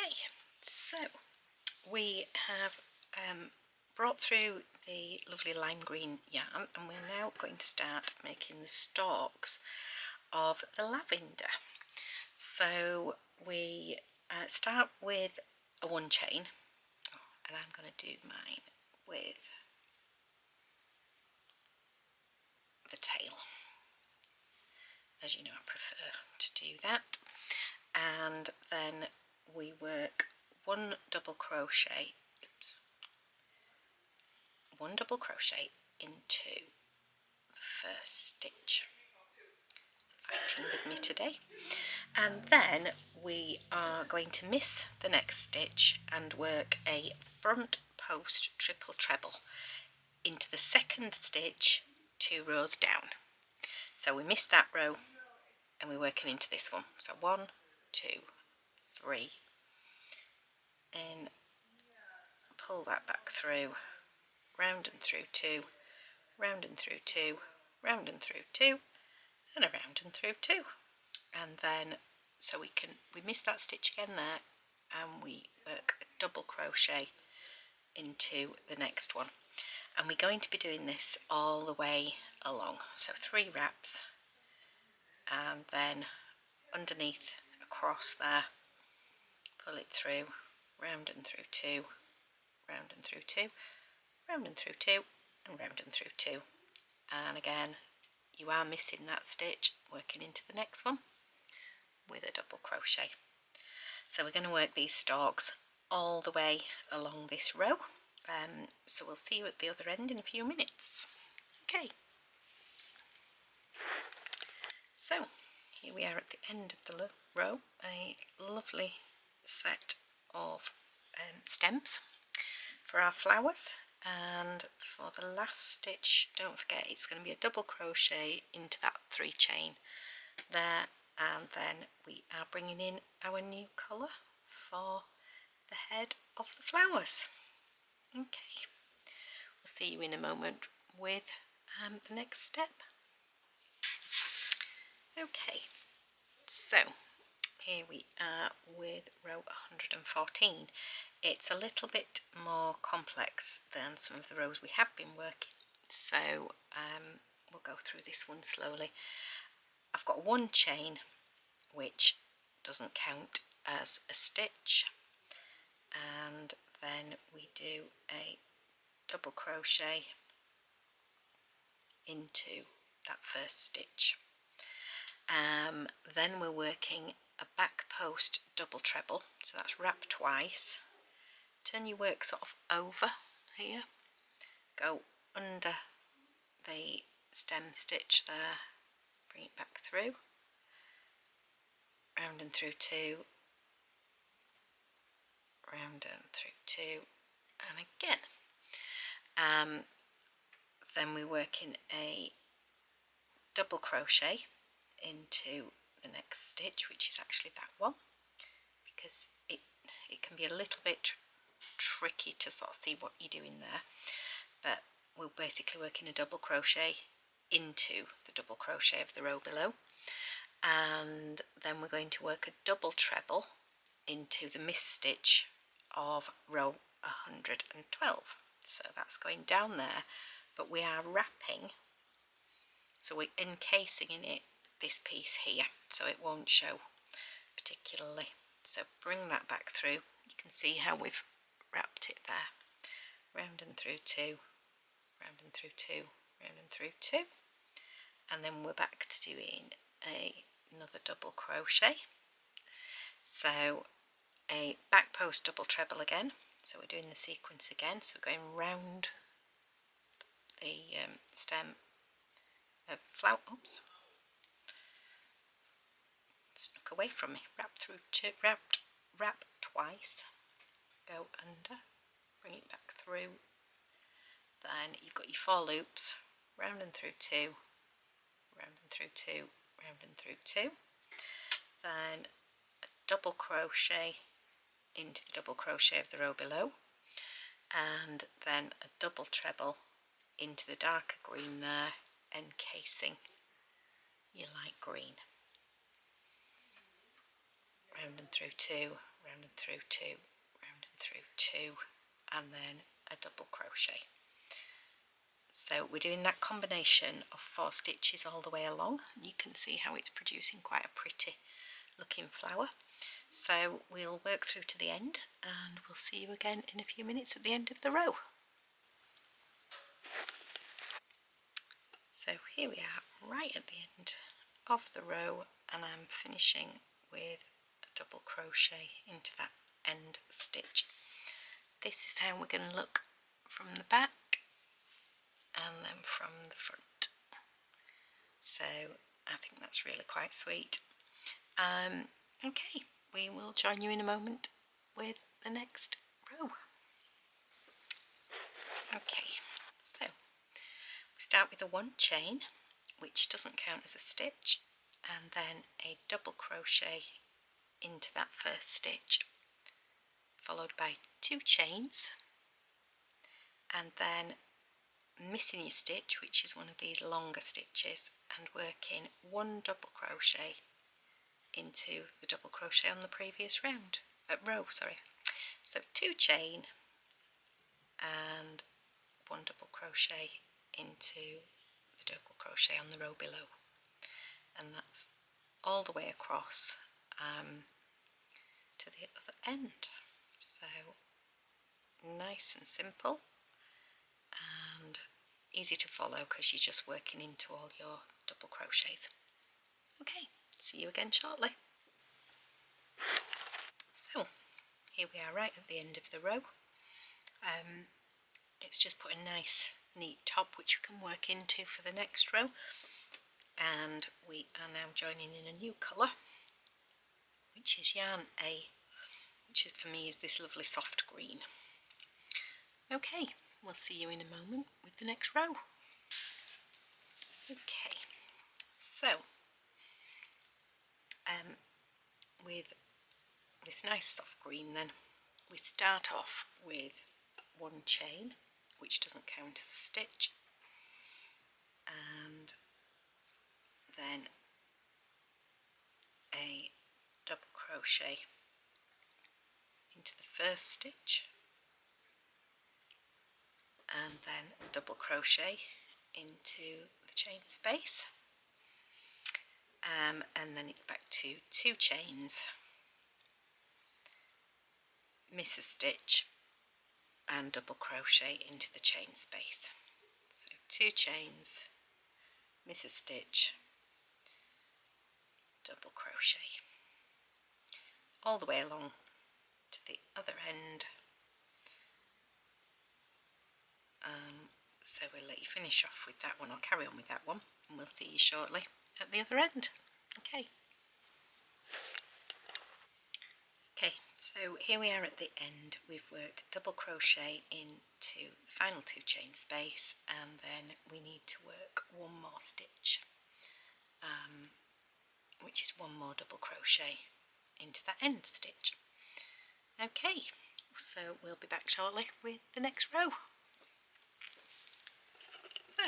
Okay, so we have brought through the lovely lime green yarn, and we're now going to start making the stalks of the lavender. So we start with a one chain, and I'm going to do mine with the tail. As you know, I prefer to do that. And then we work one double crochet into the first stitch. It's fighting with me today. And then we are going to miss the next stitch and work a front post triple treble into the second stitch 2 rows down. So we miss that row and we're working into this one. So 1, 2, 3, and pull that back through, round and through 2, round and through 2, round and through 2, and around and through 2. And then so we miss that stitch again there, and we work a double crochet into the next one. And we're going to be doing this all the way along, so 3 wraps, and then underneath across there, pull it through, round and through 2, round and through 2, round and through 2, and round and through 2. And again, you are missing that stitch, working into the next one with a double crochet. So we're going to work these stalks all the way along this row. So we'll see you at the other end in a few minutes. Okay. So here we are at the end of the row, a lovely set of stems for our flowers. And for the last stitch, don't forget, it's going to be a double crochet into that 3 chain there, and then we are bringing in our new colour for the head of the flowers. Okay, we'll see you in a moment with the next step. Okay, so here we are with row 114. It's a little bit more complex than some of the rows we have been working, so we'll go through this one slowly. I've got 1 chain which doesn't count as a stitch, and then we do a double crochet into that first stitch. Then we're working a back post double treble, so that's wrap twice, turn your work sort of over here, go under the stem stitch there, bring it back through, round and through 2, round and through 2, and again. Then we work in a double crochet into the next stitch, which is actually that one, because it can be a little bit tricky to sort of see what you're doing there, but we're basically working a double crochet into the double crochet of the row below, and then we're going to work a double treble into the missed stitch of row 112. So that's going down there, but we are wrapping, so we're encasing in it this piece here, so it won't show particularly. So bring that back through, you can see how we've wrapped it there, round and through 2, round and through 2, round and through 2, and then we're back to doing another double crochet. So a back post double treble again, so we're doing the sequence again, so going round the stem of flower, oops, snuck away from me, wrap twice, go under, bring it back through, then you've got your 4 loops, round and through 2, round and through 2, round and through 2, then a double crochet into the double crochet of the row below, and then a double treble into the darker green there, encasing your light green, round and through 2, round and through 2, round and through 2, and then a double crochet. So we're doing that combination of 4 stitches all the way along. You can see how it's producing quite a pretty looking flower. So we'll work through to the end, and we'll see you again in a few minutes at the end of the row. So here we are right at the end of the row, and I'm finishing with a double crochet into that end stitch. This is how we're going to look from the back and then from the front. So I think that's really quite sweet. Okay, we will join you in a moment with the next row. Okay, so we start with a 1 chain, which doesn't count as a stitch, and then a double crochet into that first stitch, followed by 2 chains, and then missing your stitch, which is one of these longer stitches, and working 1 double crochet into the double crochet on the previous row. So 2 chain and 1 double crochet into the double crochet on the row below, and that's all the way across to the other end. So nice and simple and easy to follow because you're just working into all your double crochets. Okay, see you again shortly. So here we are right at the end of the row. It's just put a nice neat top which we can work into for the next row, and we are now joining in a new colour, which is yarn A, which is, for me, is this lovely soft green. Okay, we'll see you in a moment with the next row. Okay, so with this nice soft green, then we start off with 1 chain, which doesn't count as a stitch, and then a double crochet into the first stitch, and then a double crochet into the chain space, and then it's back to 2 chains, miss a stitch, and double crochet into the chain space. So 2 chains, miss a stitch, double crochet, all the way along to the other end. So we'll let you finish off with that one, or carry on with that one, and we'll see you shortly at the other end. Okay. Okay, so here we are at the end. We've worked double crochet into the final 2 chain space, and then we need to work 1 more stitch, which is 1 more double crochet into that end stitch. Okay, so we'll be back shortly with the next row. So,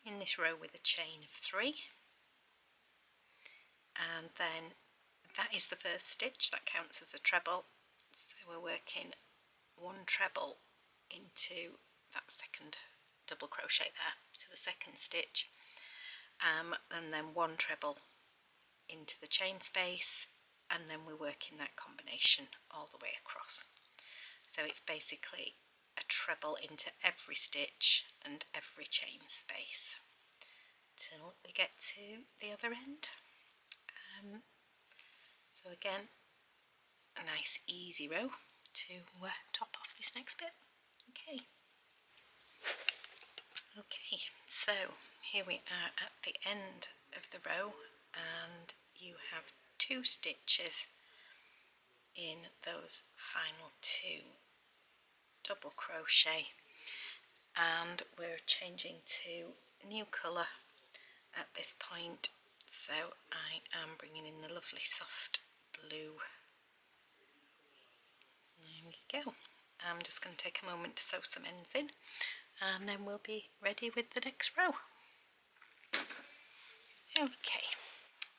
in this row with a chain of 3, and then that is the first stitch, that counts as a treble, so we're working 1 treble into that second double crochet there, to the second stitch, and then 1 treble into the chain space, and then we're working that combination all the way across. So it's basically a treble into every stitch and every chain space till we get to the other end. So again, a nice easy row to top off this next bit. Okay, so here we are at the end of the row, and you have 2 stitches in those final 2 double crochet, and we're changing to a new colour at this point, so I am bringing in the lovely soft blue. There we go. I'm just going to take a moment to sew some ends in, and then we'll be ready with the next row. Okay,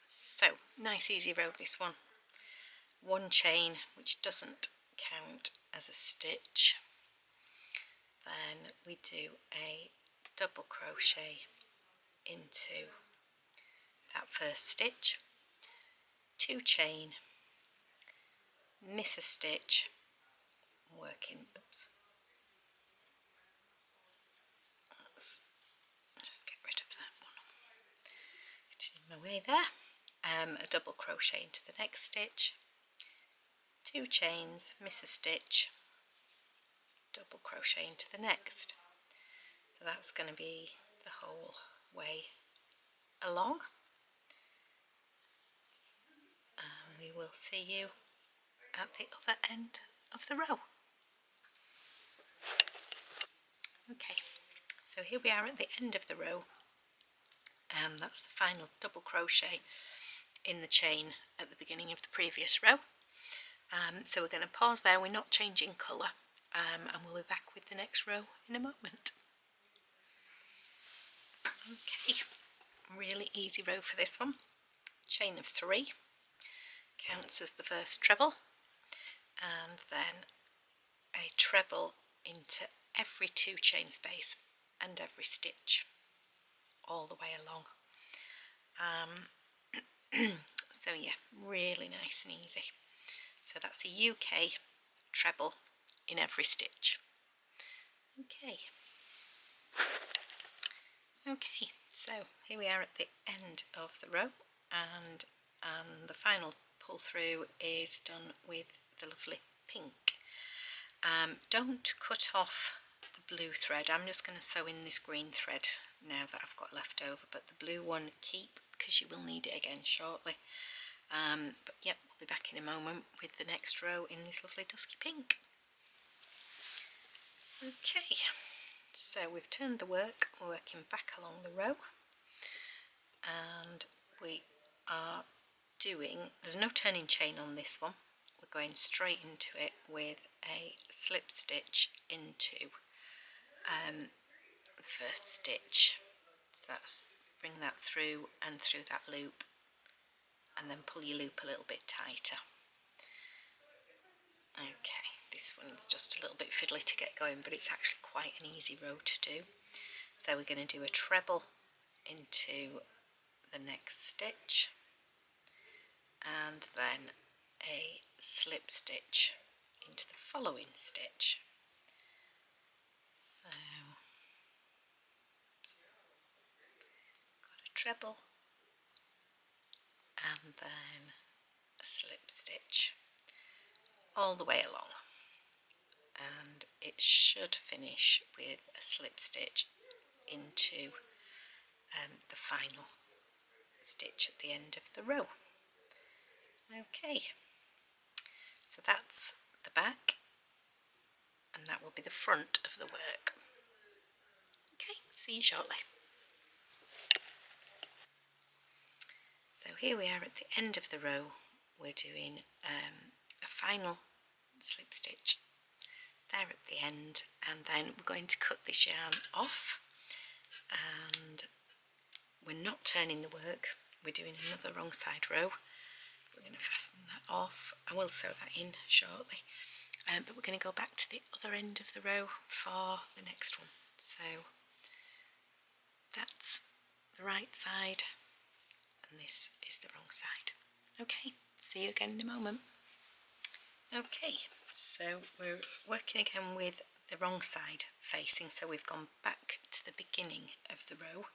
so nice easy row this one. 1 chain, which doesn't count as a stitch. Then we do a double crochet into that first stitch, 2 chain, miss a stitch, working, oops, let's just get rid of that one, get it in my way there, a double crochet into the next stitch, 2 chains, miss a stitch, double crochet into the next. So that's going to be the whole way along. We will see you at the other end of the row. Okay, so here we are at the end of the row, and that's the final double crochet in the chain at the beginning of the previous row. So we're going to pause there, we're not changing colour, and we'll be back with the next row in a moment. Okay, really easy row for this one. Chain of 3 counts as the first treble, and then a treble into every 2 chain space and every stitch all the way along. So yeah, really nice and easy. So that's a UK treble in every stitch. Okay, so here we are at the end of the row, and the final pull through is done with the lovely pink. Don't cut off the blue thread. I'm just going to sew in this green thread now that I've got left over, but the blue one keep, because you will need it again shortly. But yep, we'll be back in a moment with the next row in this lovely dusky pink. Okay, so we've turned the work, we're working back along the row, and we are doing, there's no turning chain on this one, we're going straight into it with a slip stitch into the first stitch. So that's, bring that through and through that loop, and then pull your loop a little bit tighter. Okay, this one's just a little bit fiddly to get going, but it's actually quite an easy row to do. So we're going to do a treble into the next stitch, and then a slip stitch into the following stitch. So got a treble and then a slip stitch all the way along, and it should finish with a slip stitch into the final stitch at the end of the row. Okay, so that's the back, and that will be the front of the work. Okay, see you shortly. So here we are at the end of the row. We're doing a final slip stitch there at the end, and then we're going to cut this yarn off, and we're not turning the work, we're doing another wrong side row. We're going to fasten that off. I will sew that in shortly, but we're going to go back to the other end of the row for the next one. So that's the right side and this is the wrong side. Okay, see you again in a moment. Okay, so we're working again with the wrong side facing, so we've gone back to the beginning of the row,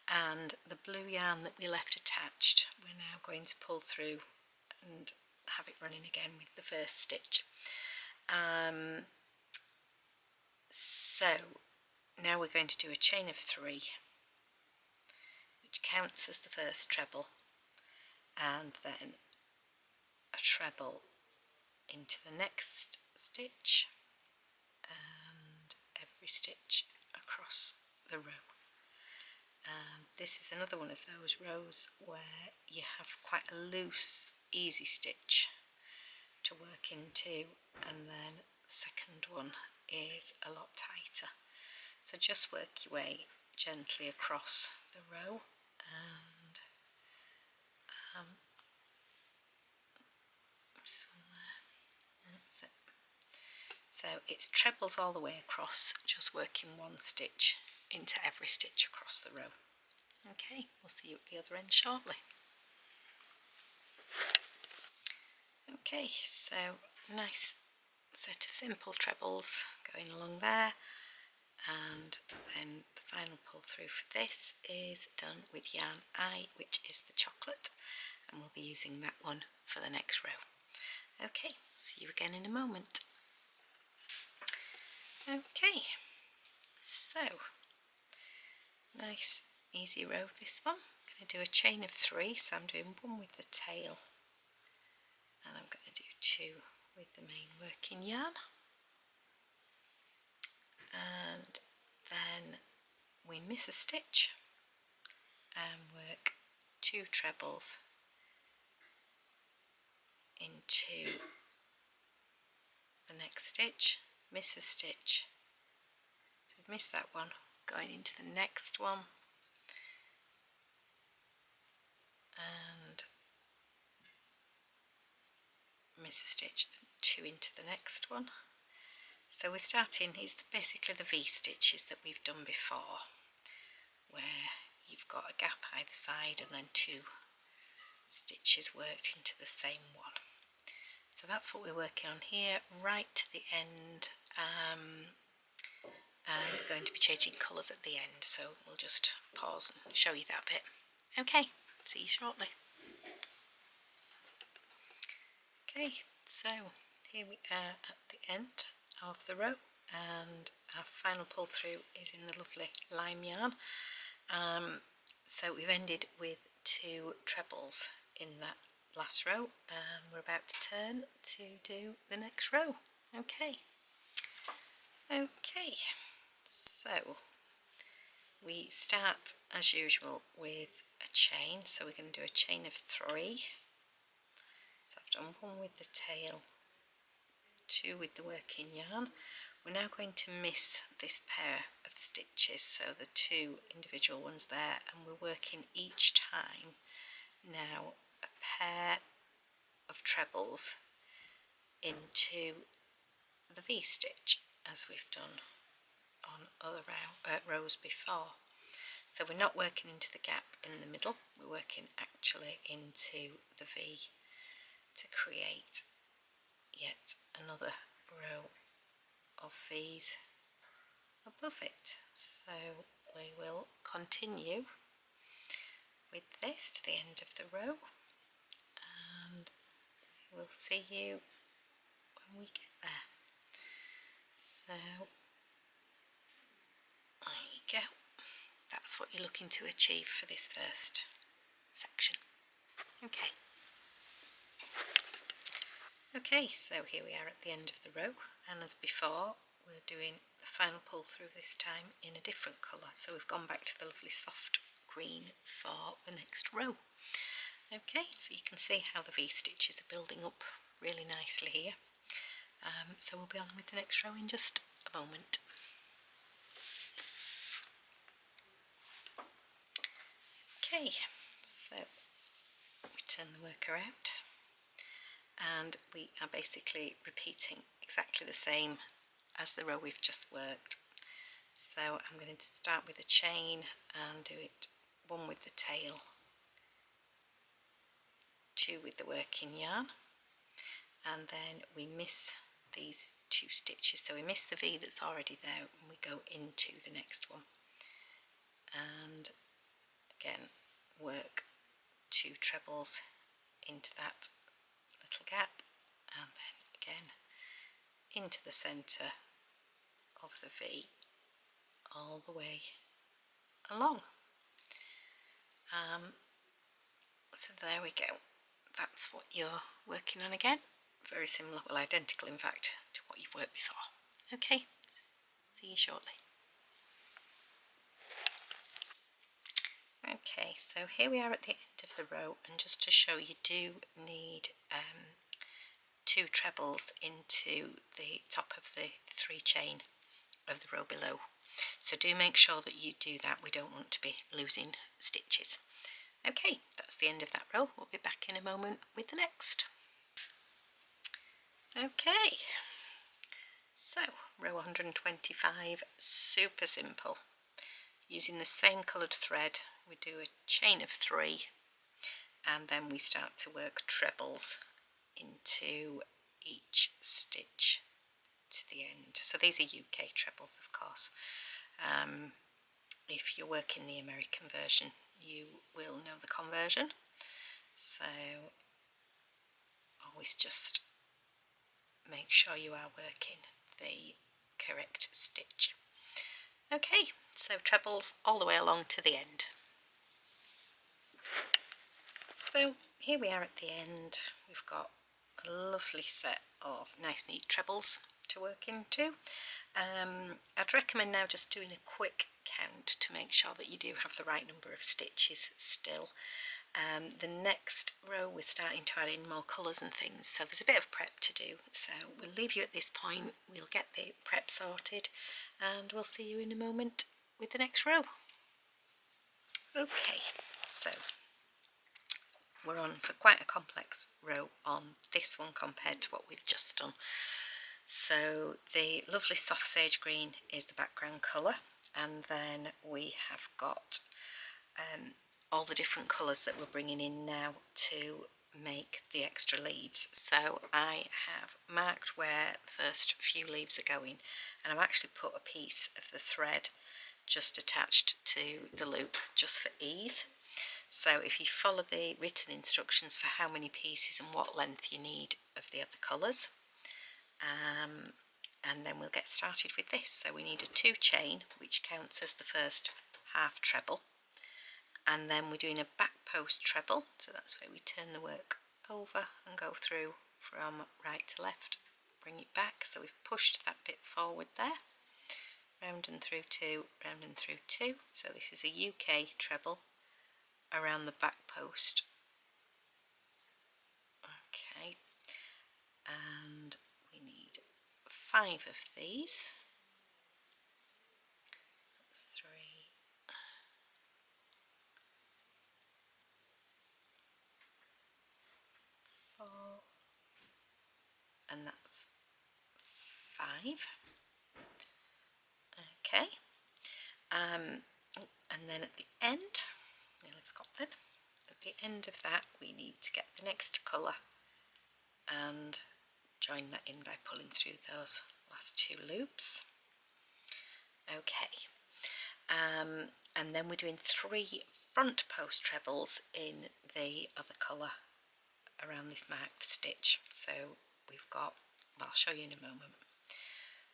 and the blue yarn that we left attached we're now going to pull through and have it running again with the first stitch. So now we're going to do a chain of 3, which counts as the first treble, and then a treble into the next stitch and every stitch across the row. And this is another one of those rows where you have quite a loose, easy stitch to work into, and then the second one is a lot tighter. So just work your way gently across the row, and just So it's trebles all the way across, just working one stitch into every stitch across the row. Okay, we'll see you at the other end shortly. Okay, so nice set of simple trebles going along there, and then the final pull through for this is done with yarn I, which is the chocolate, and we'll be using that one for the next row. Okay, see you again in a moment. Okay, so nice easy row this one. I'm going to do a chain of 3, so I'm doing 1 with the tail, and I'm going to do 2 with the main working yarn, and then we miss a stitch and work 2 trebles into the next stitch, miss a stitch, so we've missed that one, going into the next one, and miss a stitch, 2 into the next one. So we're starting, it's basically the V stitches that we've done before, where you've got a gap either side and then 2 stitches worked into the same one. So that's what we're working on here, right to the end, and we're going to be changing colours at the end, so we'll just pause and show you that bit. Okay, see you shortly. Okay, so here we are at the end of the row, and our final pull through is in the lovely lime yarn. So we've ended with 2 trebles in that last row, and we're about to turn to do the next row. Okay, so we start as usual with a chain, so we're going to do a chain of 3. So I've done 1 with the tail, 2 with the working yarn. We're now going to miss this pair of stitches, so the 2 individual ones there, and we're working each time now a pair of trebles into the V stitch, as we've done on other rows before. So we're not working into the gap in the middle, we're working actually into the V to create yet another row of V's above it. So we will continue with this to the end of the row, and we'll see you when we get there. So there you go, that's what you're looking to achieve for this first section. Okay, so here we are at the end of the row, and as before we're doing the final pull through this time in a different colour, so we've gone back to the lovely soft green for the next row. Okay, so you can see how the V stitches are building up really nicely here. So we'll be on with the next row in just a moment. Okay, so we turn the work around, and we are basically repeating exactly the same as the row we've just worked. So I'm going to start with a chain and do it 1 with the tail, 2 with the working yarn, and then we miss these 2 stitches, so we miss the V that's already there and we go into the next one, and again work 2 trebles into that little gap, and then again into the centre of the V all the way along. So there we go, that's what you're working on again, very similar, well identical in fact, to what you've worked before. Okay, see you shortly. Okay, so here we are at the end of the row, and just to show you do need 2 trebles into the top of the 3 chain of the row below, so do make sure that you do that, we don't want to be losing stitches. Okay, that's the end of that row, we'll be back in a moment with the next. Okay, So row 125, super simple. Using the same coloured thread, we do a chain of 3 and then we start to work trebles into each stitch to the end. So these are UK trebles, of course. If you're working the American version, you will know the conversion. So always just make sure you are working the correct stitch. Okay, so trebles all the way along to the end. So here we are at the end. We've got a lovely set of nice neat trebles to work into. I'd recommend now just doing a quick count to make sure that you do have the right number of stitches still. The next row we're starting to add in more colours and things, so there's a bit of prep to do, so we'll leave you at this point. We'll get the prep sorted and we'll see you in a moment with the next row. Okay, so we're on for quite a complex row on this one compared to what we've just done. So the lovely soft sage green is the background colour, and then we have got all the different colours that we're bringing in now to make the extra leaves. So I have marked where the first few leaves are going, and I've actually put a piece of the thread just attached to the loop just for ease. So if you follow the written instructions for how many pieces and what length you need of the other colours, and then we'll get started with this. So we need a 2 chain, which counts as the first half treble, and then we're doing a back post treble, so that's where we turn the work over and go through from right to left, bring it back. So we've pushed that bit forward there, round and through 2, round and through 2. So this is a UK treble around the back post. Okay, and we need 5 of these. That's 3, 4, and that's 5. Okay, and then at the end, nearly forgot then, at the end of that we need to get the next colour and join that in by pulling through those last 2 loops. Okay, and then we're doing 3 front post trebles in the other colour around this marked stitch. So we've got, well, I'll show you in a moment.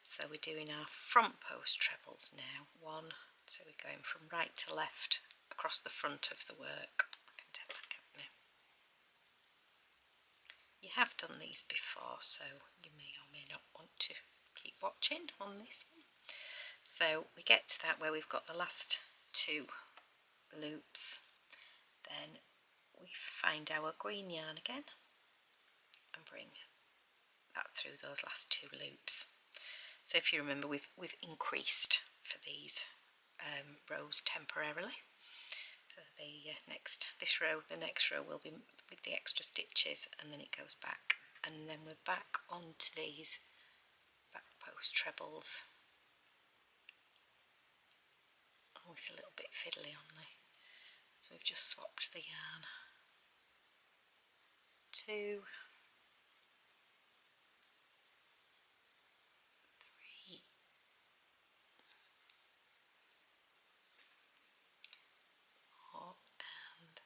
So we're doing our front post trebles now. 1, so we're going from right to left across the front of the work. I can take that out now. You have done these before, so you may or may not want to keep watching on this one. So we get to that where we've got the last 2 loops, then we find our green yarn again and bring that through those last 2 loops. So if you remember, we've increased for these rows temporarily. For the this row, the next row will be with the extra stitches, and then it goes back, and then we're back onto these back post trebles. Always a little bit fiddly on the, so we've just swapped the yarn. 2, 3, 4, and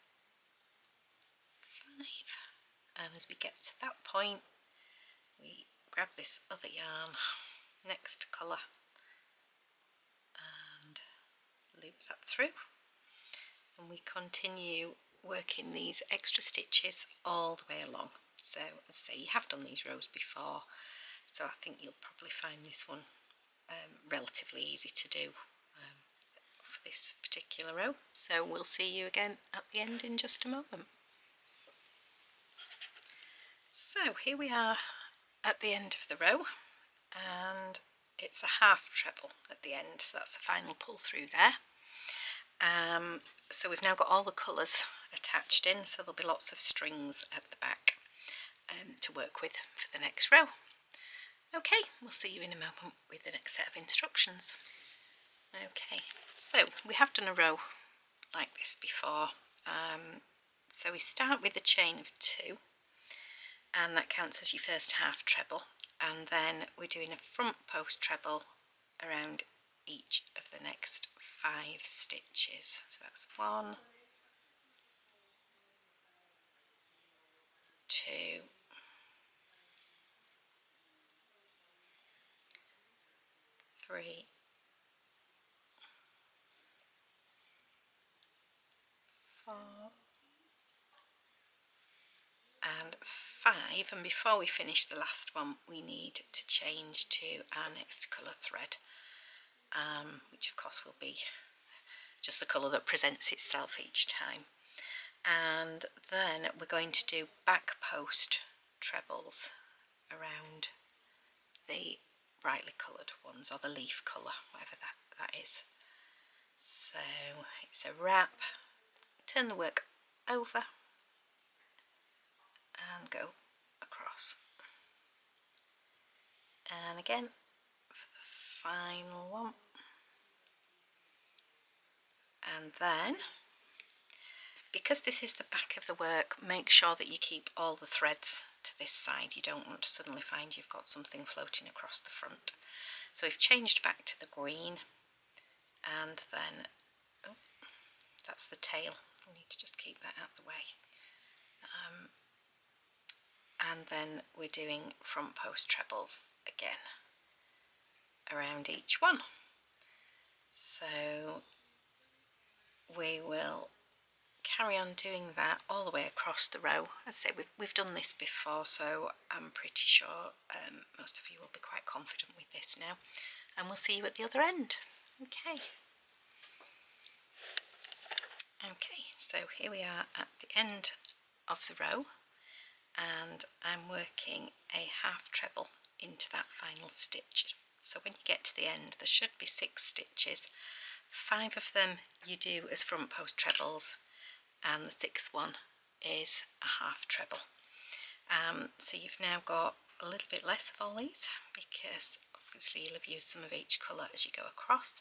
5. And as we get to that point, we grab this other yarn, next colour, and loop that through, and we continue working these extra stitches all the way along. So as I say, you have done these rows before, so I think you'll probably find this one relatively easy to do for this particular row. So we'll see you again at the end in just a moment. So here we are at the end of the row, and it's a half treble at the end, so that's the final pull through there. So we've now got all the colours attached in, so there'll be lots of strings at the back to work with for the next row. Okay, we'll see you in a moment with the next set of instructions. Okay, so we have done a row like this before. So we start with a chain of 2, and that counts as your first half treble, and then we're doing a front post treble around each of the next 5 stitches. So that's 1, 2, 3, 4 and 5, and before we finish the last one we need to change to our next colour thread, which of course will be just the colour that presents itself each time. And then we're going to do back post trebles around the brightly coloured ones, or the leaf colour, whatever that is. So it's a wrap, turn the work over and go across, and again for the final one. And then, because this is the back of the work, make sure that you keep all the threads to this side. You don't want to suddenly find you've got something floating across the front. So we've changed back to the green, and then, oh, that's the tail. We need to just keep that out of the way. And then we're doing front post trebles again around each one. So we will carry on doing that all the way across the row. As I say, we've done this before, so I'm pretty sure most of you will be quite confident with this now, and we'll see you at the other end. Okay, so here we are at the end of the row, and I'm working a half treble into that final stitch. So when you get to the end, there should be 6 stitches. 5 of them you do as front post trebles, and the 6th one is a half treble. So you've now got a little bit less of all these, because obviously you'll have used some of each colour as you go across.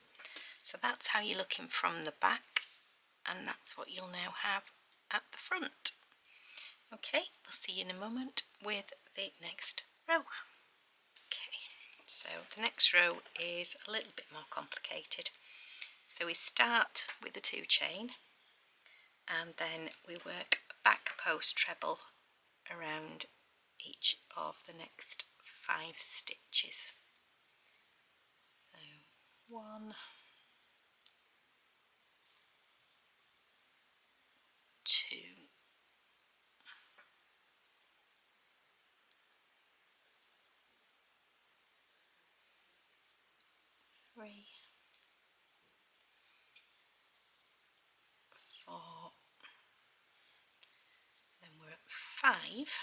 So that's how you're looking from the back, and that's what you'll now have at the front. Okay, we'll see you in a moment with the next row. Okay, so the next row is a little bit more complicated. So we start with the 2 chain, and then we work back post treble around each of the next 5 stitches. So 1, 2, 3, 4, then we're at 5,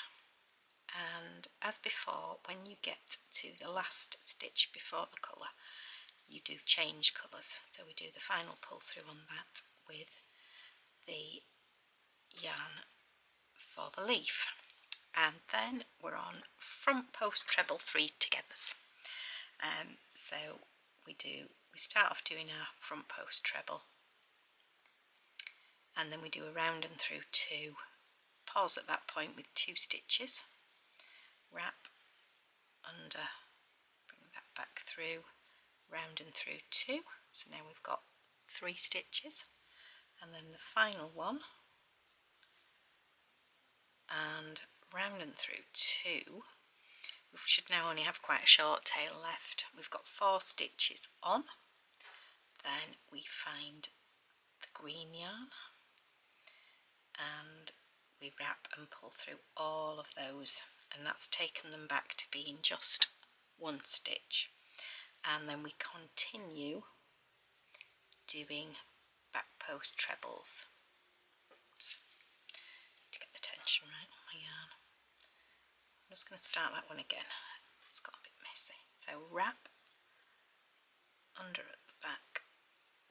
and as before, when you get to the last stitch before the colour, you do change colours. So we do the final pull through on that with the yarn for the leaf, and then we're on front post treble 3 togethers. So we start off doing our front post treble, and then we do a round and through 2, pause at that point with 2 stitches, wrap under, bring that back through, round and through 2. So now we've got 3 stitches, and then the final one, and round and through 2. We should now only have quite a short tail left. We've got 4 stitches on, then we find the green yarn, and we wrap and pull through all of those, and that's taken them back to being just 1 stitch. And then we continue doing back post trebles. Oops. To get the tension right on my yarn. I'm just going to start that one again. It's got a bit messy. So wrap under at the back,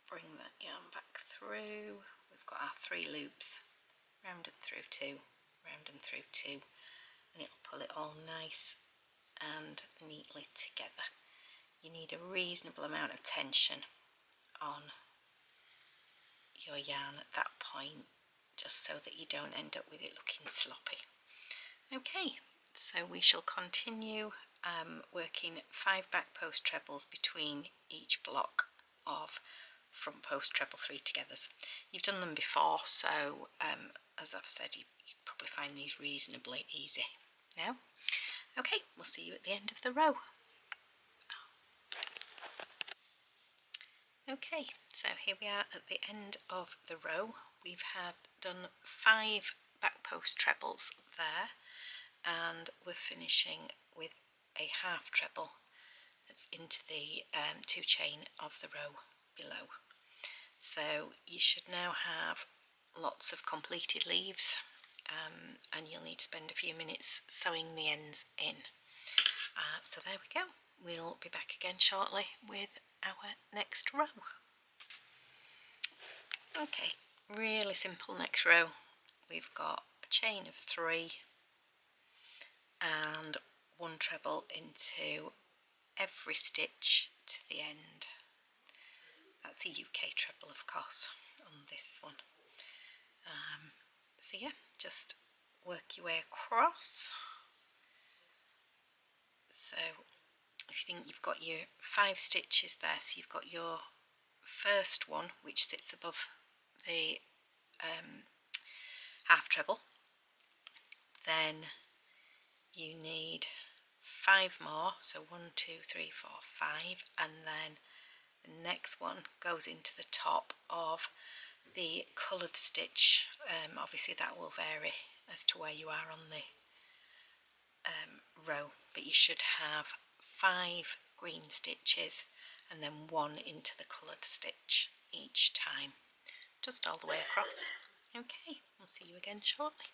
bring that yarn back through. We've got our 3 loops, round and through 2, round and through 2, and it'll pull it all nice and neatly together. You need a reasonable amount of tension on your yarn at that point, just so that you don't end up with it looking sloppy. Okay, so we shall continue working 5 back post trebles between each block of front post treble 3 togethers. You've done them before, so as I've said, you probably find these reasonably easy now. Okay, we'll see you at the end of the row. Okay, so here we are at the end of the row. We've done 5 back post trebles there, and we're finishing with a half treble that's into the 2 chain of the row below. So you should now have lots of completed leaves, and you'll need to spend a few minutes sewing the ends in. So there we go. We'll be back again shortly with our next row. Okay, really simple next row. We've got a chain of 3 and 1 treble into every stitch to the end. That's a UK treble, of course, on this one. So yeah, just work your way across. So if you think you've got your 5 stitches there, so you've got your first one which sits above the half treble, then you need 5 more, so 1, 2, 3, 4, 5, and then the next one goes into the top of the coloured stitch. Obviously that will vary as to where you are on the row, but you should have 5 green stitches and then 1 into the coloured stitch each time, just all the way across. Okay, we'll see you again shortly.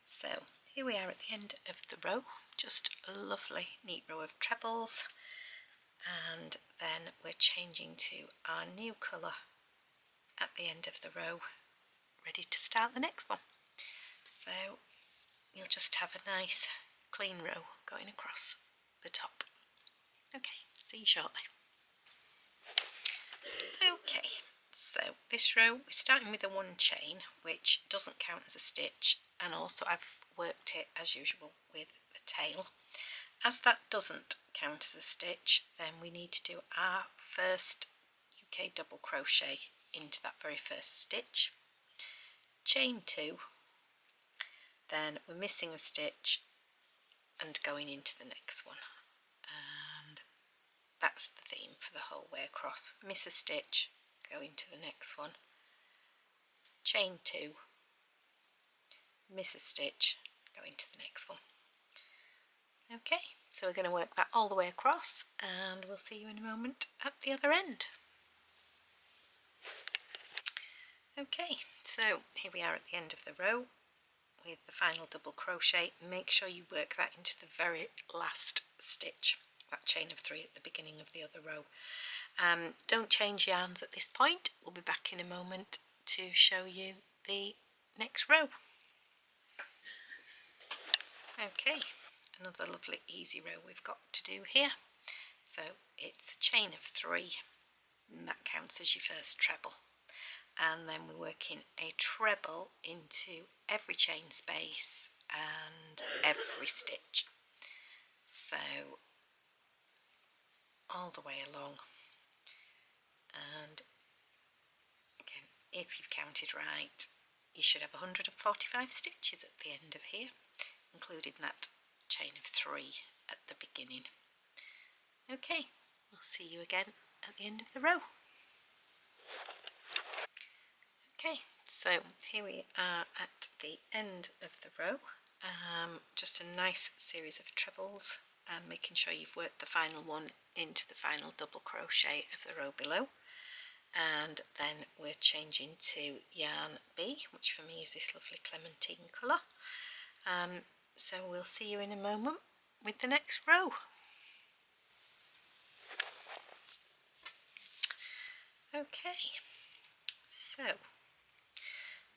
So here we are at the end of the row, just a lovely neat row of trebles, and then we're changing to our new colour at the end of the row, ready to start the next one. So you'll just have a nice clean row going across the top. Okay, see you shortly. Okay, so this row we're starting with a 1 chain, which doesn't count as a stitch, and also I've worked it as usual with the tail. As that doesn't count as a stitch, then we need to do our first UK double crochet into that very first stitch, chain 2, then we're missing a stitch and going into the next one, and that's the theme for the whole way across. Miss a stitch, go into the next one, chain 2, miss a stitch, go into the next one. Okay, so we're going to work that all the way across, and we'll see you in a moment at the other end. Okay, so here we are at the end of the row with the final double crochet. Make sure you work that into the very last stitch, that chain of 3 at the beginning of the other row. Don't change yarns at this point. We'll be back in a moment to show you the next row. Okay, another lovely easy row we've got to do here. So it's a chain of 3, and that counts as your first treble. And then we're working a treble into every chain space and every stitch. So all the way along. And again, if you've counted right, you should have 145 stitches at the end of here, including that chain of 3 at the beginning. Okay, we'll see you again at the end of the row. Okay, so here we are at the end of the row. Just a nice series of trebles, making sure you've worked the final one into the final double crochet of the row below. And then we're changing to yarn B, which for me is this lovely clementine colour. So we'll see you in a moment with the next row. Okay, so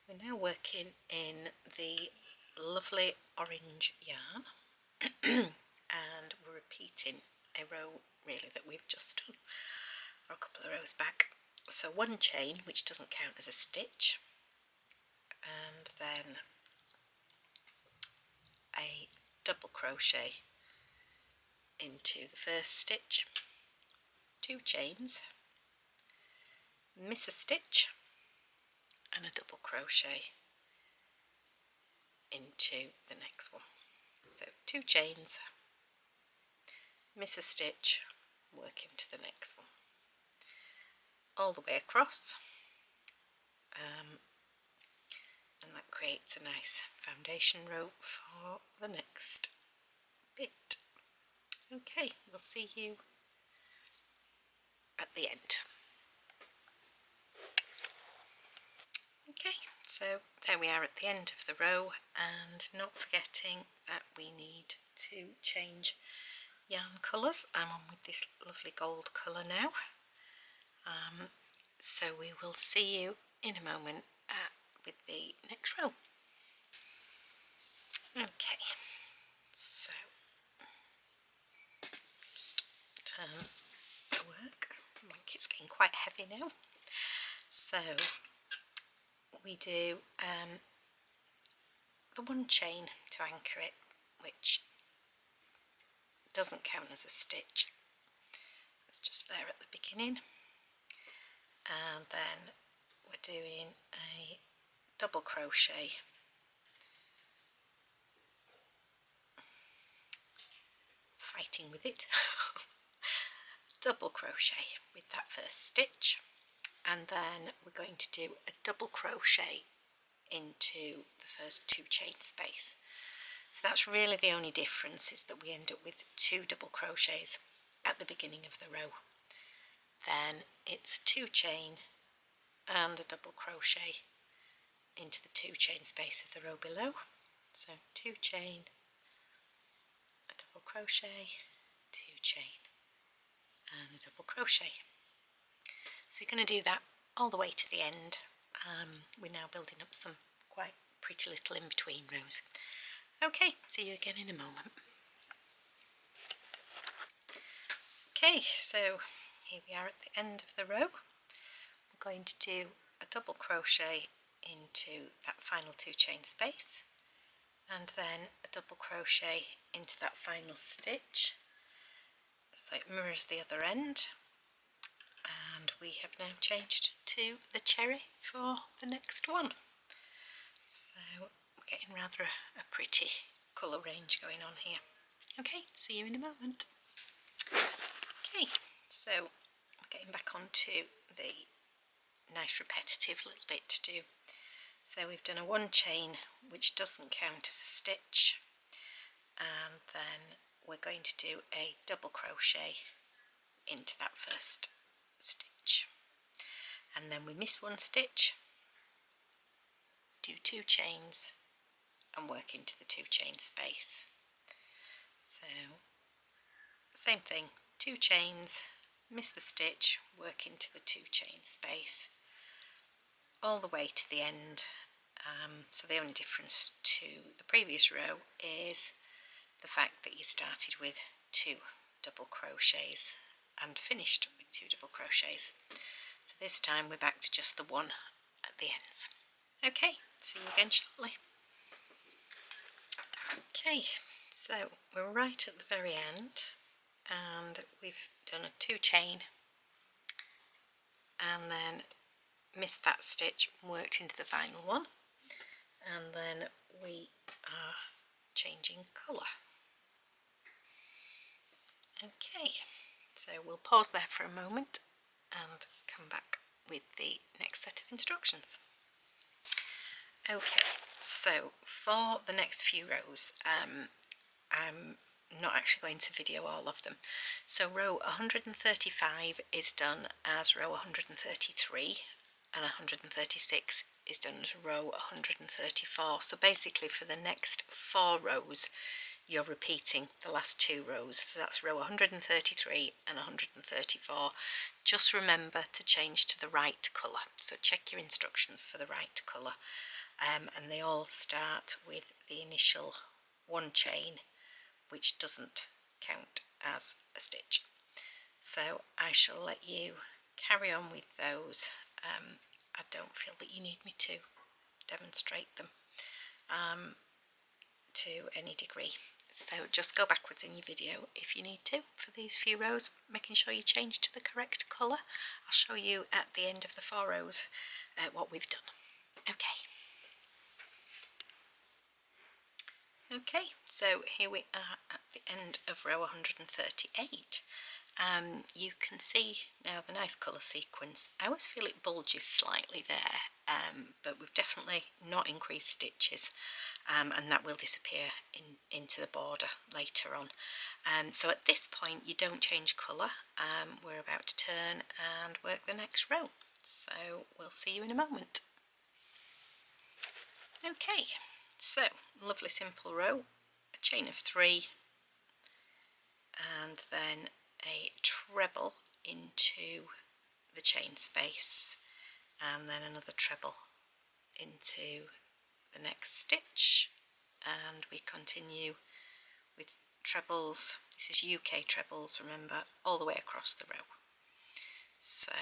we're now working in the lovely orange yarn and we're repeating a row really that we've just done, or a couple of rows back. So one chain, which doesn't count as a stitch, and then a double crochet into the first stitch, 2 chains, miss a stitch, and a double crochet into the next one. So 2 chains, miss a stitch, work into the next one, all the way across, and that creates a nice foundation row for the next bit. Okay, we'll see you at the end. Okay, so there we are at the end of the row, and not forgetting that we need to change yarn colours. I'm on with this lovely gold colour now. So we will see you in a moment with the next row. Okay, so just turn the work. I think it's getting quite heavy now. So we do the one chain to anchor it, which doesn't count as a stitch. It's just there at the beginning. And then we're doing a double crochet fighting with it double crochet with that first stitch, and then we're going to do a double crochet into the first 2 chain space. So that's really the only difference, is that we end up with 2 double crochets at the beginning of the row. Then it's 2 chain and a double crochet into the 2 chain space of the row below. So 2 chain, a double crochet, 2 chain and a double crochet. So you're going to do that all the way to the end. We're now building up some quite pretty little in-between rows. Okay, see you again in a moment. Okay, so here we are at the end of the row. We're going to do a double crochet into that final 2 chain space, and then a double crochet into that final stitch, so it mirrors the other end. And we have now changed to the cherry for the next one. So we're getting rather a pretty colour range going on here. Okay, see you in a moment. Okay, so we're getting back onto the nice repetitive little bit to do. So we've done a 1 chain, which doesn't count as a stitch, and then we're going to do a double crochet into that first stitch, and then we miss 1 stitch, do 2 chains and work into the 2 chain space. So same thing, 2 chains, miss the stitch, work into the 2 chain space all the way to the end. So the only difference to the previous row is the fact that you started with 2 double crochets and finished with 2 double crochets. So this time we're back to just the 1 at the ends. Okay, see you again shortly. Okay, so we're right at the very end, and we've done a 2 chain and then missed that stitch, worked into the final one, and then we are changing colour. Okay, so we'll pause there for a moment and come back with the next set of instructions. Okay, so for the next few rows, I'm not actually going to video all of them. So row 135 is done as row 133, and 136 is done as row 134. So basically for the next 4 rows you're repeating the last 2 rows. So that's row 133 and 134. Just remember to change to the right colour, so check your instructions for the right colour. and they all start with the initial one chain, which doesn't count as a stitch. So I shall let you carry on with those. I don't feel that you need me to demonstrate them to any degree. So just go backwards in your video if you need to for these few rows, making sure you change to the correct colour. I'll show you at the end of the 4 rows what we've done. Okay, so here we are at the end of row 138. You can see now the nice colour sequence. I always feel it bulges slightly there, but we've definitely not increased stitches, and that will disappear into the border later on. So at this point you don't change colour. We're about to turn and work the next row, so we'll see you in a moment. Okay, so lovely simple row, a chain of 3 and then a treble into the chain space, and then another treble into the next stitch, and we continue with trebles. This is UK trebles, remember, all the way across the row. So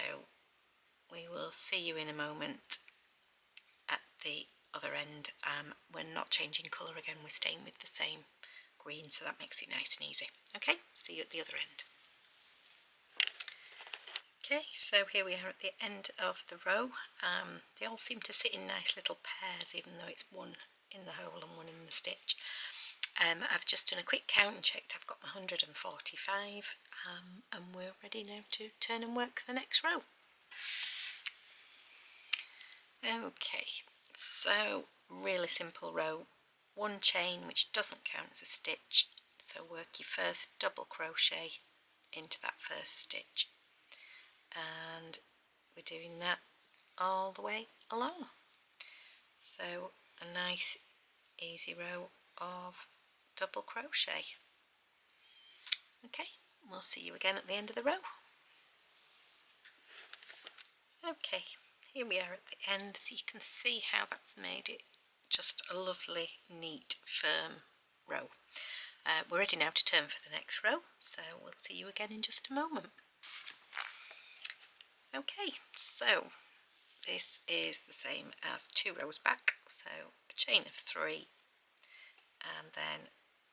we will see you in a moment at the other end. We're not changing colour again, we're staying with the same green, so that makes it nice and easy. Okay, see you at the other end. Okay, so here we are at the end of the row. They all seem to sit in nice little pairs, even though it's one in the hole and one in the stitch. I've just done a quick count and checked I've got my 145, and we're ready now to turn and work the next row. Okay, so really simple row, one chain which doesn't count as a stitch, so work your first double crochet into that first stitch, and we're doing that all the way along. So a nice easy row of double crochet. Okay, we'll see you again at the end of the row. Okay, here we are at the end, so you can see how that's made it just a lovely, neat, firm row. We're ready now to turn for the next row, so we'll see you again in just a moment. Okay, so this is the same as 2 rows back, so a chain of 3, and then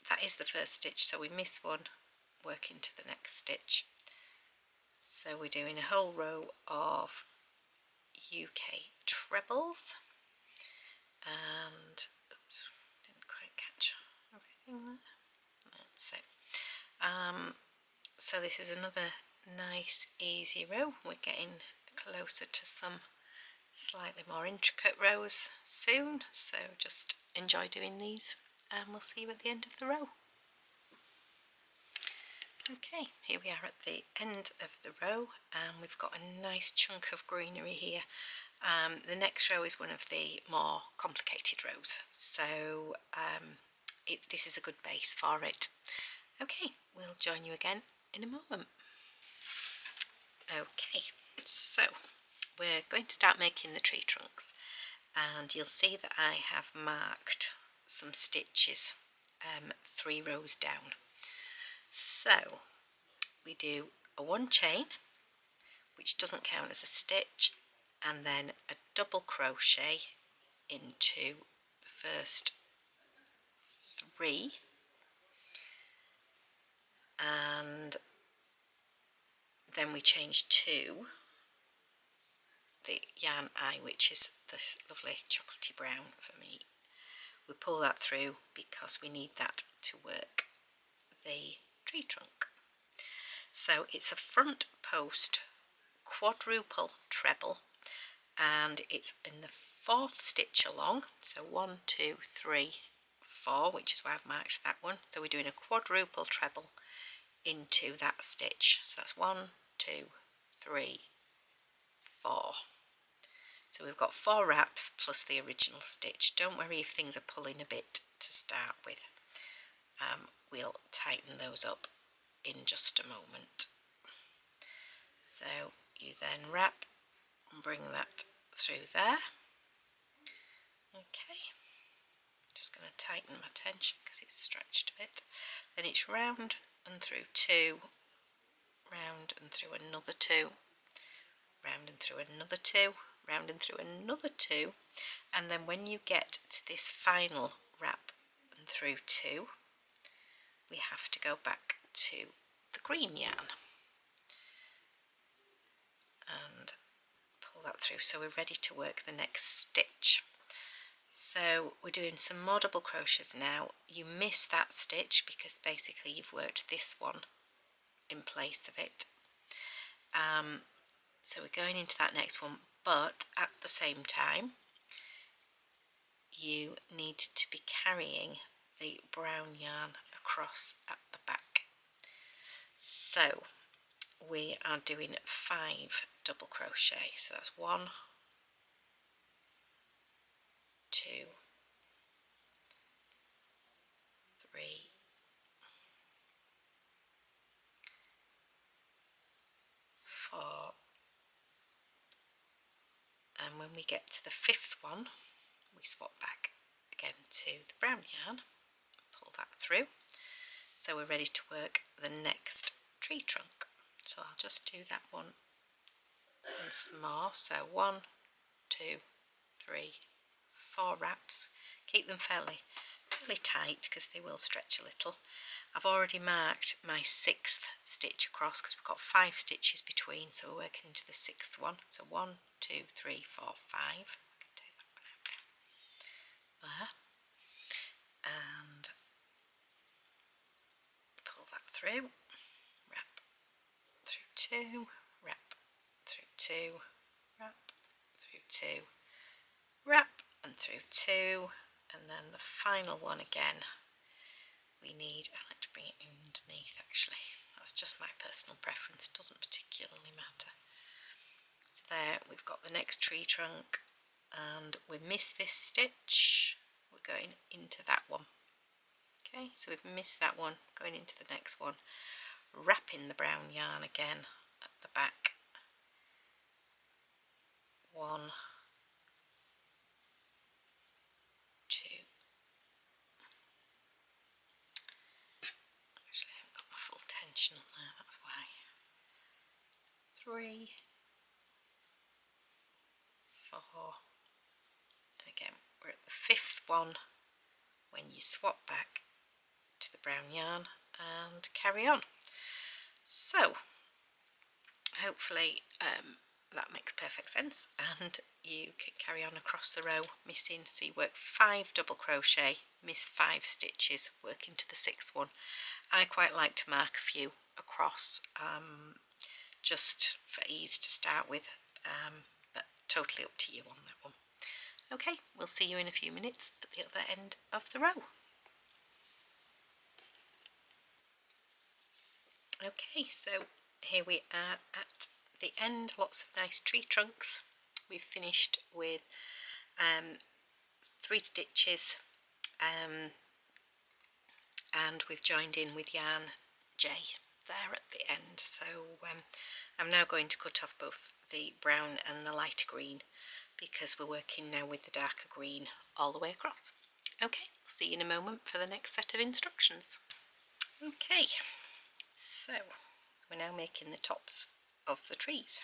that is the first stitch, so we miss one, work into the next stitch. So we're doing a whole row of UK trebles, and oops, didn't quite catch everything there. That's it. So this is another nice easy row. We're getting closer to some slightly more intricate rows soon, so just enjoy doing these, and we'll see you at the end of the row. Okay, here we are at the end of the row, and we've got a nice chunk of greenery here. The next row is one of the more complicated rows, so this is a good base for it. Okay, we'll join you again in a moment. Okay, so we're going to start making the tree trunks, and you'll see that I have marked some stitches 3 rows down. So we do a 1 chain, which doesn't count as a stitch, and then a double crochet into the first 3, and then we change to the yarn eye, which is this lovely chocolatey brown for me. We pull that through because we need that to work the tree trunk. So it's a front post quadruple treble, and it's in the 4th stitch along, so 1, 2, 3, 4, which is why I've marked that one. So we're doing a quadruple treble into that stitch, so that's 1, 2, 3, 4. So we've got 4 wraps plus the original stitch. Don't worry if things are pulling a bit to start with. We'll tighten those up in just a moment. So you then wrap and bring that through there. Okay, just going to tighten my tension because it's stretched a bit. Then it's round and through 2, round and through another 2, round and through another 2, round and through another 2, and then when you get to this final wrap and through 2, we have to go back to the green yarn and pull that through, so we're ready to work the next stitch. So we're doing some more double crochets now. You miss that stitch because basically you've worked this one in place of it. So we're going into that next one, but at the same time you need to be carrying the brown yarn across at the back. So we are doing 5 double crochet, so that's 1, 2, 3, 4, and when we get to the 5th one we swap back again to the brown yarn, pull that through, so we're ready to work the next tree trunk. So I'll just do that one once more. So 1, 2, 3, 4 wraps. Keep them fairly tight because they will stretch a little. I've already marked my 6th stitch across because we've got 5 stitches between, so we're working into the 6th one. So 1, 2, 3, 4, 5. I can take that one out there, and pull that through, wrap through 2, wrap through 2, wrap through 2, wrap and through 2, and then the final one again. We need, I like to bring it underneath actually, that's just my personal preference, doesn't particularly matter. So there we've got the next tree trunk, and we miss this stitch, we're going into that one. Okay, so we've missed that one, going into the next one, wrapping the brown yarn again at the back. 1, 2, actually I haven't got my full tension on there, that's why. 3, 4, and again we're at the 5th one when you swap back to the brown yarn and carry on. So hopefully that makes perfect sense and you can carry on across the row missing, so you work 5 double crochet, miss 5 stitches, work into the 6th one. I quite like to mark a few across just for ease to start with, but totally up to you on that one. Okay, we'll see you in a few minutes at the other end of the row. Okay, so here we are at the end, lots of nice tree trunks. We've finished with 3 stitches and we've joined in with yarn J there at the end. So I'm now going to cut off both the brown and the lighter green because we're working now with the darker green all the way across. Okay, I'll see you in a moment for the next set of instructions. Okay, so we're now making the tops of the trees.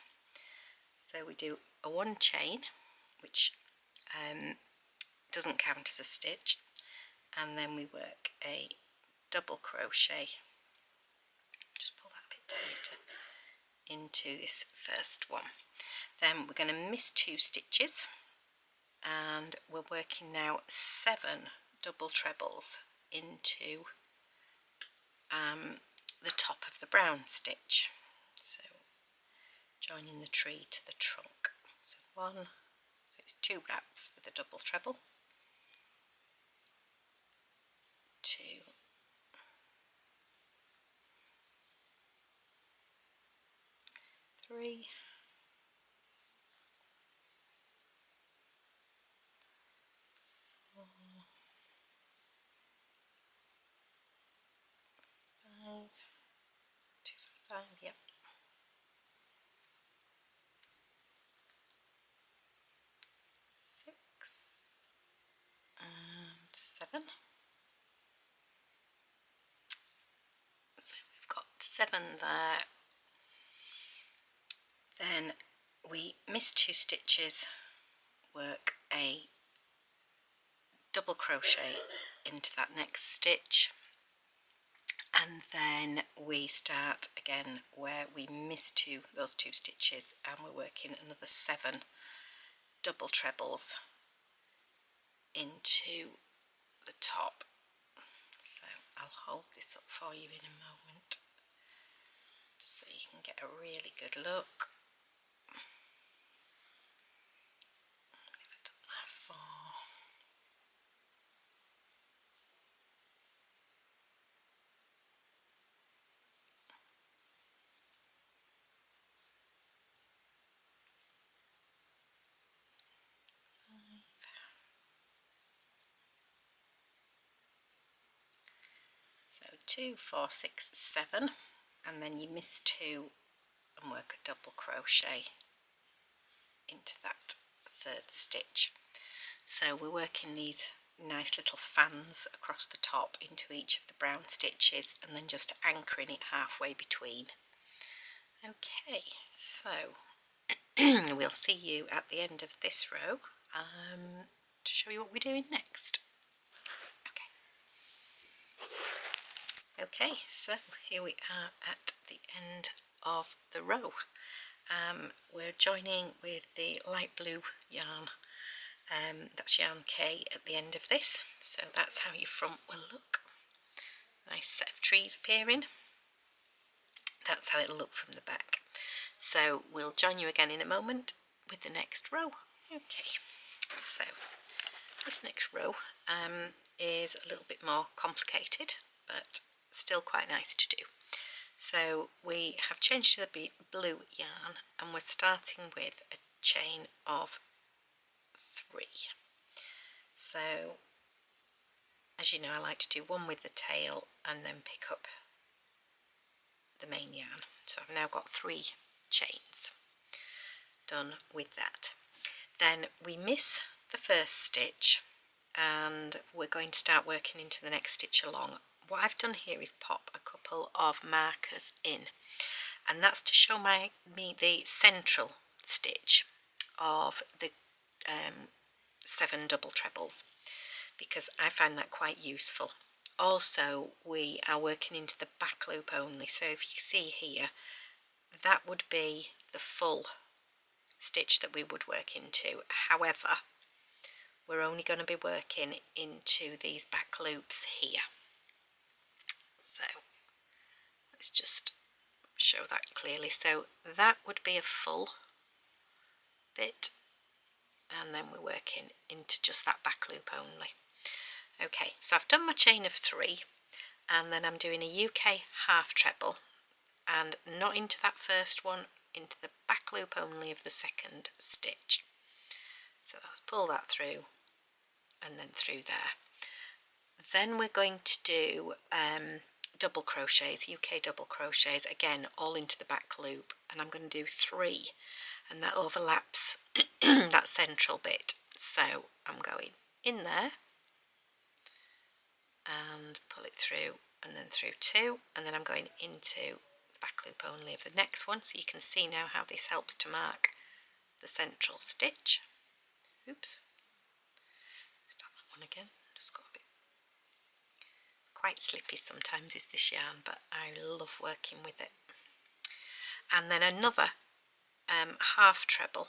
So we do a 1 chain, which doesn't count as a stitch, and then we work a double crochet, just pull that a bit tighter, into this first one. Then we're going to miss 2 stitches and we're working now 7 double trebles into the top of the brown stitch. So joining the tree to the trunk. So 1, so it's 2 wraps with a double treble, 2, 3, 4, 5, 2, 5, yep. 6, So we've got 7 there. Then we miss 2 stitches, work a double crochet into that next stitch, and then we start again where we missed those 2 stitches, and we're working another 7 double trebles into the top. So I'll hold this up for you in a moment so you can get a really good look. I've done that for so 2, 4, 6, 7, and then you miss 2 and work a double crochet into that 3rd stitch. So we're working these nice little fans across the top into each of the brown stitches, and then just anchoring it halfway between. Okay, so we'll see you at the end of this row to show you what we're doing next. Okay, so here we are at the end of the row. We're joining with the light blue yarn, that's yarn K at the end of this, so that's how your front will look. Nice set of trees appearing. That's how it'll look from the back. So we'll join you again in a moment with the next row. Okay, so this next row is a little bit more complicated, but still quite nice to do. So we have changed to the blue yarn, and we're starting with a chain of 3. So as you know, I like to do one with the tail and then pick up the main yarn. So I've now got 3 chains done with that. Then we miss the first stitch and we're going to start working into the next stitch along. What I've done here is pop a couple of markers in, and that's to show me the central stitch of the 7 double trebles, because I find that quite useful. Also, we are working into the back loop only, so if you see here, that would be the full stitch that we would work into. However, we're only going to be working into these back loops here. So let's just show that clearly. So that would be a full bit, and then we're working into just that back loop only. Okay, so I've done my chain of 3, and then I'm doing a UK half treble, and not into that first one, into the back loop only of the second stitch. So let's pull that through and then through there. Then we're going to do double crochets, UK double crochets, again all into the back loop, and I'm going to do 3, and that overlaps that central bit. So I'm going in there and pull it through, and then through 2, and then I'm going into the back loop only of the next one, so you can see now how this helps to mark the central stitch. Oops, start that one again. Just got a bit quite slippy sometimes is this yarn, but I love working with it. And then another half treble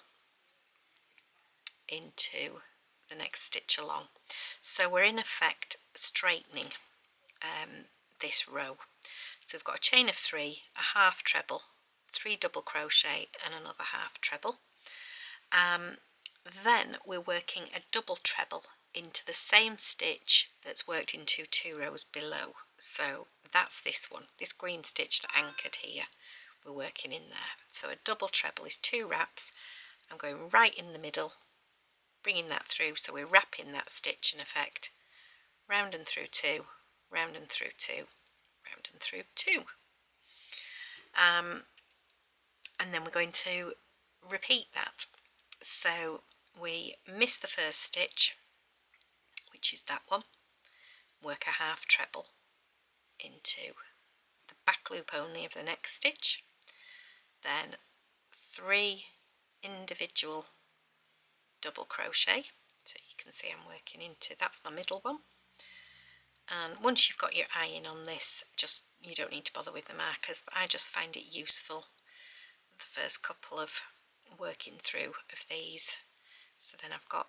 into the next stitch along. So we're in effect straightening this row. So we've got a chain of 3, a half treble, 3 double crochet and another half treble. Then we're working a double treble into the same stitch that's worked into 2 rows below. So that's this one, this green stitch that anchored here, we're working in there. So a double treble is 2 wraps. I'm going right in the middle, bringing that through, so we're wrapping that stitch in effect, round and through 2, round and through 2, round and through 2. And then we're going to repeat that. So we miss the first stitch, which is that one, work a half treble into the back loop only of the next stitch, then 3 individual double crochet, so you can see I'm working into, that's my middle one. And once you've got your eye in on this, just, you don't need to bother with the markers, but I just find it useful the first couple of working through of these. So then I've got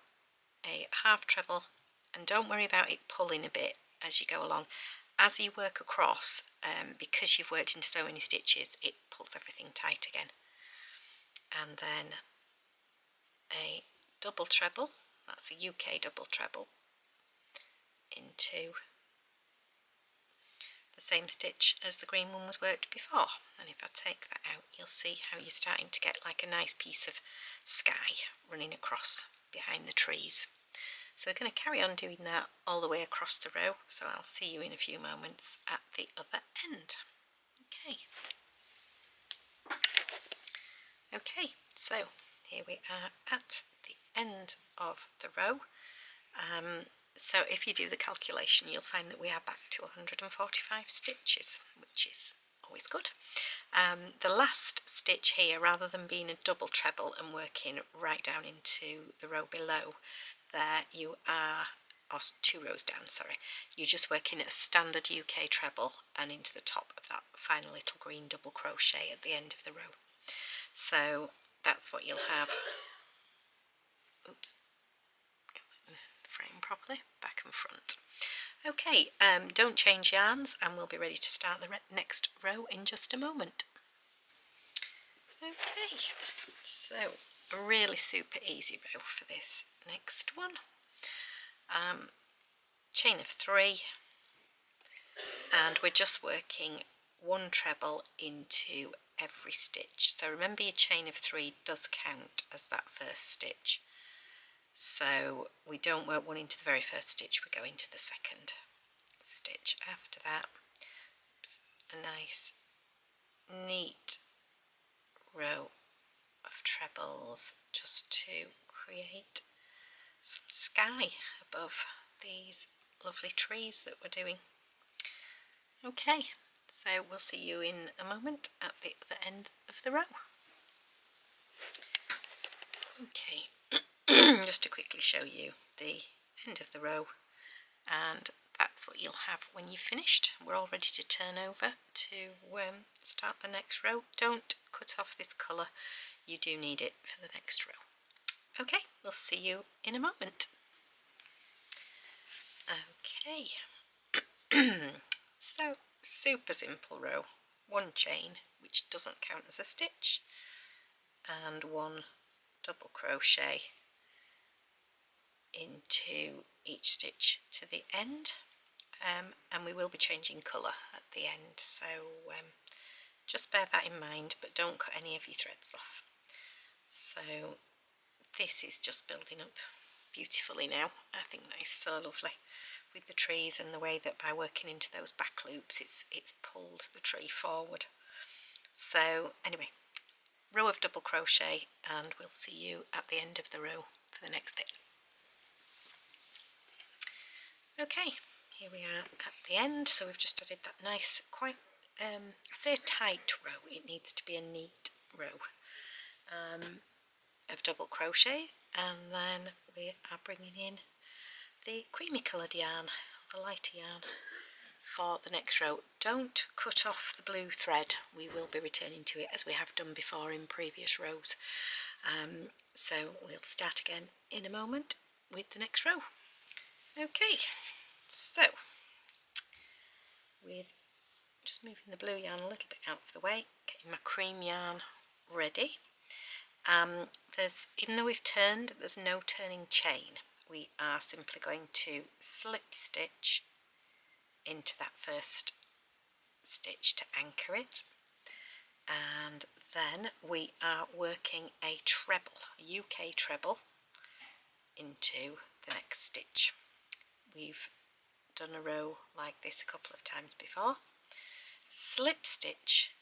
a half treble, and don't worry about it pulling a bit as you go along. As you work across, because you've worked into so many stitches, it pulls everything tight again. And then a double treble, that's a UK double treble, into the same stitch as the green one was worked before. And if I take that out, you'll see how you're starting to get like a nice piece of sky running across behind the trees. So we're going to carry on doing that all the way across the row, so I'll see you in a few moments at the other end. Okay, so here we are at the end of the row. So if you do the calculation, you'll find that we are back to 145 stitches, which is always good. The last stitch here, rather than being a double treble and working right down into the row below, there you are, or 2 rows down, sorry, you're just working a standard UK treble and into the top of that final little green double crochet at the end of the row. So that's what you'll have. Oops, frame properly, back and front. Okay, don't change yarns, and we'll be ready to start the next row in just a moment. Okay, so a really super easy row for this next one. Chain of 3, and we're just working 1 treble into every stitch. So remember, your chain of 3 does count as that first stitch. So we don't work 1 into the very first stitch, we go into the second stitch after that. Oops, a nice neat row of trebles just to create some sky above these lovely trees that we're doing. Okay, so we'll see you in a moment at the other end of the row. Okay, just to quickly show you the end of the row, and that's what you'll have when you've finished. We're all ready to turn over to start the next row. Don't cut off this colour, you do need it for the next row. Okay, we'll see you in a moment. Okay, so super simple row, 1 chain, which doesn't count as a stitch, and 1 double crochet into each stitch to the end, and we will be changing colour at the end, so just bear that in mind, but don't cut any of your threads off. So this is just building up beautifully now. I think that is so lovely with the trees, and the way that by working into those back loops it's pulled the tree forward. So anyway, row of double crochet, and we'll see you at the end of the row for the next bit. Okay, here we are at the end. So we've just added that nice, quite I say a tight row, it needs to be a neat row of double crochet, and then we are bringing in the creamy coloured yarn, the lighter yarn, for the next row. Don't cut off the blue thread, we will be returning to it as we have done before in previous rows. So we'll start again in a moment with the next row. Okay, so with just moving the blue yarn a little bit out of the way, getting my cream yarn ready. Even though we've turned, there's no turning chain. We are simply going to slip stitch into that first stitch to anchor it, and then we are working a treble, a UK treble, into the next stitch. We've done a row like this a couple of times before. Slip stitch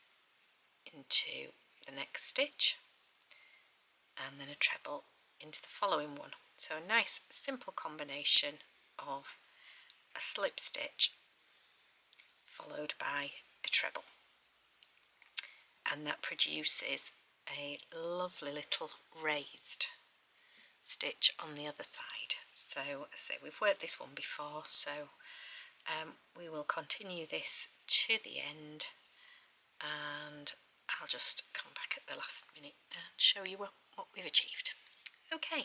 into the next stitch, and then a treble into the following one. So a nice simple combination of a slip stitch followed by a treble, and that produces a lovely little raised stitch on the other side. So we've worked this one before, so we will continue this to the end, and I'll just come back at the last minute and show you what we've achieved. Okay,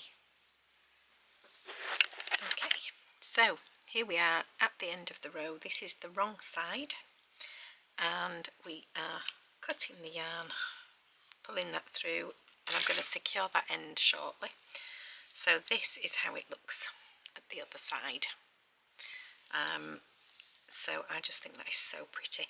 so here we are at the end of the row. This is the wrong side, and we are cutting the yarn, pulling that through, and I'm going to secure that end shortly. So this is how it looks at the other side. So I just think that is so pretty.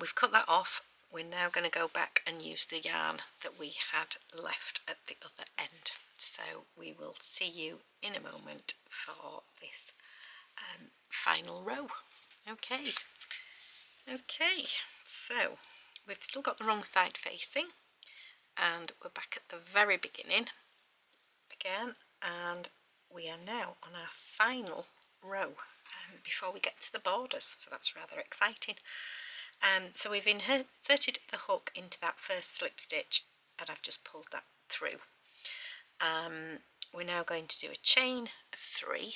We've cut that off. We're now going to go back and use the yarn that we had left at the other end. So we will see you in a moment for this final row. Okay, so we've still got the wrong side facing, and we're back at the very beginning again, and we are now on our final row before we get to the borders, so that's rather exciting. So we've inserted the hook into that first slip stitch, and I've just pulled that through. We're now going to do a chain of 3,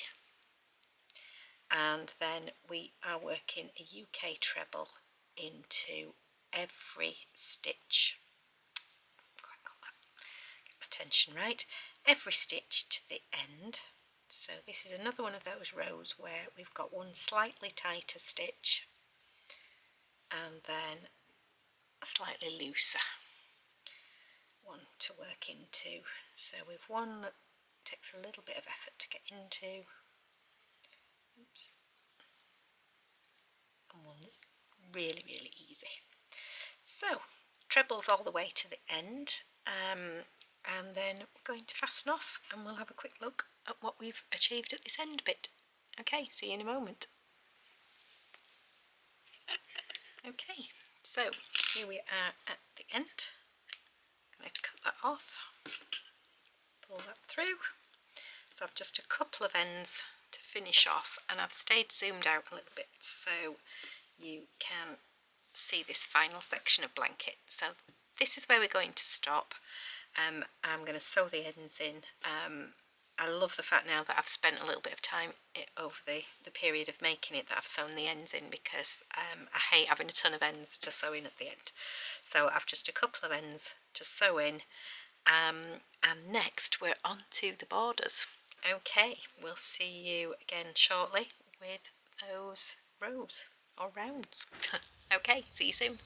and then we are working a UK treble into every stitch. Quite got that. Get my tension right. Every stitch to the end. So this is another one of those rows where we've got one slightly tighter stitch and then a slightly looser one to work into. So we've one that takes a little bit of effort to get into. Oops. And one that's really, really easy. So trebles all the way to the end, and then we're going to fasten off, and we'll have a quick look at what we've achieved at this end bit. Okay, see you in a moment. Okay, so here we are at the end. I'm going to cut that off, pull that through. So I've just a couple of ends to finish off, and I've stayed zoomed out a little bit so you can see this final section of blanket. So this is where we're going to stop. I'm going to sew the ends in. I love the fact now that I've spent a little bit of time over the period of making it that I've sewn the ends in, because I hate having a ton of ends to sew in at the end. So I've just a couple of ends to sew in, and next we're on to the borders. Okay, we'll see you again shortly with those rows or rounds. Okay, see you soon.